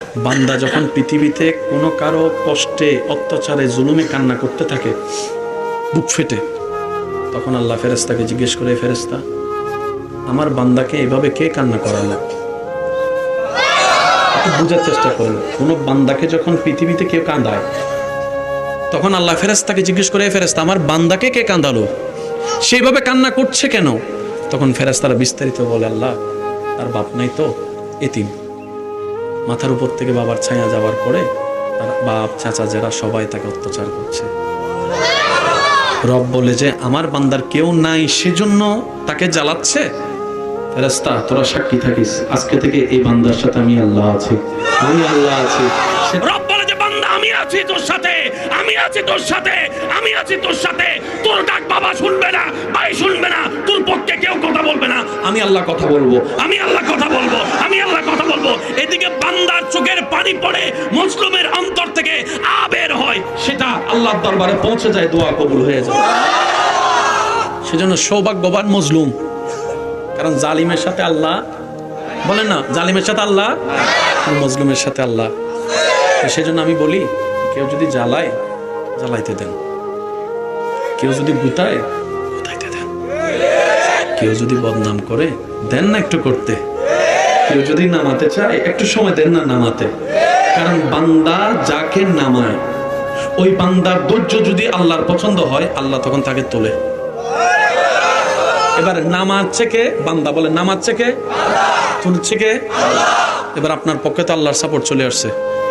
বান্দা যখন পৃথিবীতে কোনো কারো কষ্টে অত্যাচারে জুলুমে কান্না করতে থাকে বুক ফেটে, তখন আল্লাহ ফেরেশতাকে জিজ্ঞেস করে, ফেরেশতা আমার বান্দাকে এভাবে কে কান্না করালো? একটু বোঝার চেষ্টা করেন, কোনো বান্দাকে যখন পৃথিবীতে কেউ কাঁদায় তখন আল্লাহ ফেরেশতাকে জিজ্ঞেস করে, ফেরেশতা আমার বান্দাকে কে কাঁদালো, সেইভাবে কান্না করছে কেন? তখন ফেরেশতারা বিস্তারিত বলে, আল্লাহ তার বাপ নাই তো, এতিম, মাথার উপর থেকে বাবার ছায়া যাওয়ার পরে তার বাপ চাচা যারা সবাই তাকে অত্যাচার করছে। রব বলে যে আমার বান্দার কেউ নাই সেজন্য তাকে জ্বালাচ্ছে। ফেরেশতা তোরা সাক্ষী থাকিস, আজকে থেকে এই বান্দার সাথে আমি আল্লাহ আছি, আমি আল্লাহ আছি। রব বলে যে বান্দা আমি আছি তোর সাথে, আমি আছি তোর সাথে, আমি আছি তোর সাথে। তোর ডাক বাবা শুনবে না, ভাই শুনবে না, তোর পক্ষে কেউ কথা বলবে না, আমি আল্লাহ কথা বলবো, আমি আল্লাহ কথা বলবো, আমি আল্লাহ কথা বলবো। এদিকে বান্দার চোখের পানি পড়ে, মজলুমের অন্তর থেকে আবের হয়, সেটা আল্লাহর দরবারে পৌঁছে যায়, দোয়া কবুল হয়ে যায়। সেজন্য সৌভাগ্যবান মজলুম, কারণ জালিমের সাথে আল্লাহ বলেন না, জালিমের সাথে আল্লাহ, মজলুমের সাথে আল্লাহ। সেজন্য আমি বলি, কেউ যদি জ্বালায় জ্বালাইতে দেন, কেউ যদি গুতায় গুতাইতে দেন, কেউ যদি বদনাম করে দেন না একটু করতে, কেউ যদি নামাতে চায় একটু সময় দেন না নামাতে। কারণ বান্দা যাকে নামায় ওই বান্দার ধৈর্য যদি আল্লাহর পছন্দ হয়, আল্লাহ তখন তাকে তোলে। এবার নামাচ্ছে কে? বান্দা বলে নামাচ্ছে কে? তুলছে কে? এবার আপনার পক্ষে তো আল্লাহর সাপোর্ট চলে আসছে,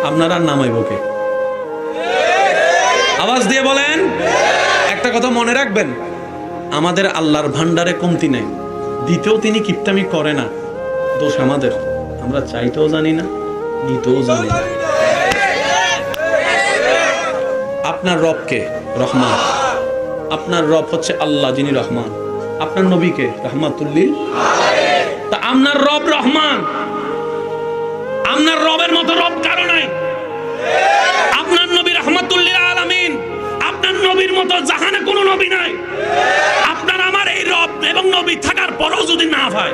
আপনারা নামাইব কে? আওয়াজ দিয়ে বলেন। একটা কথা মনে রাখবেন, আমাদের আল্লাহর ভান্ডারে কমতি নেই, দিতেও তিনি কিপটামি করে না। দোষ আমাদের, আমরা চাইতেও জানি না, নিতেও জানি না। আপনার রবকে রহমান, আপনার রব হচ্ছে আল্লাহ যিনি রহমান, আপনার নবীকে রহমাতুল্লিল আলামিন। তা আপনার রব রহমান, আপনার রবের মতো রব কারো নাই। আপনার নবী রহমাতুল্লিল আলামিন, আপনার নবীর মতো জাহানে কোনো নবী নাই। আপনার আমার এই রব এবং নবী থাকার পরেও যদি না হয়,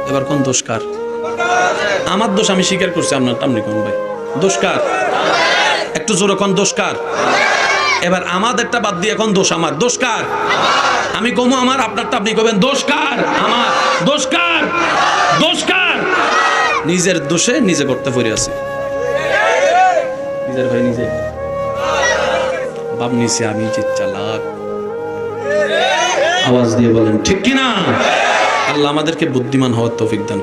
এবার কোন দোষ কার? আমার দোষ আমি স্বীকার করছি, আপনার আপনি কোন ভাই? দোষ কার? একটু জোরে কোন দোষ কার? এবার আমাদেরটা বাদ দিয়ে এখন দোষ আমার, দোষ কার? আমি কমু আমার, আপনারটা আপনি কবেন দোষ কার? আমার। দোষ কার? দোষ কার? নিজের দোষে নিজে করতে পড়ে আছি, নিজের ভাই নিজে বাপ নিছে, আমি যে চালাক। আওয়াজ দিয়ে বলেন ঠিক কিনা? আল্লাহ আমাদেরকে বুদ্ধিমান হওয়ার তৌফিক দান।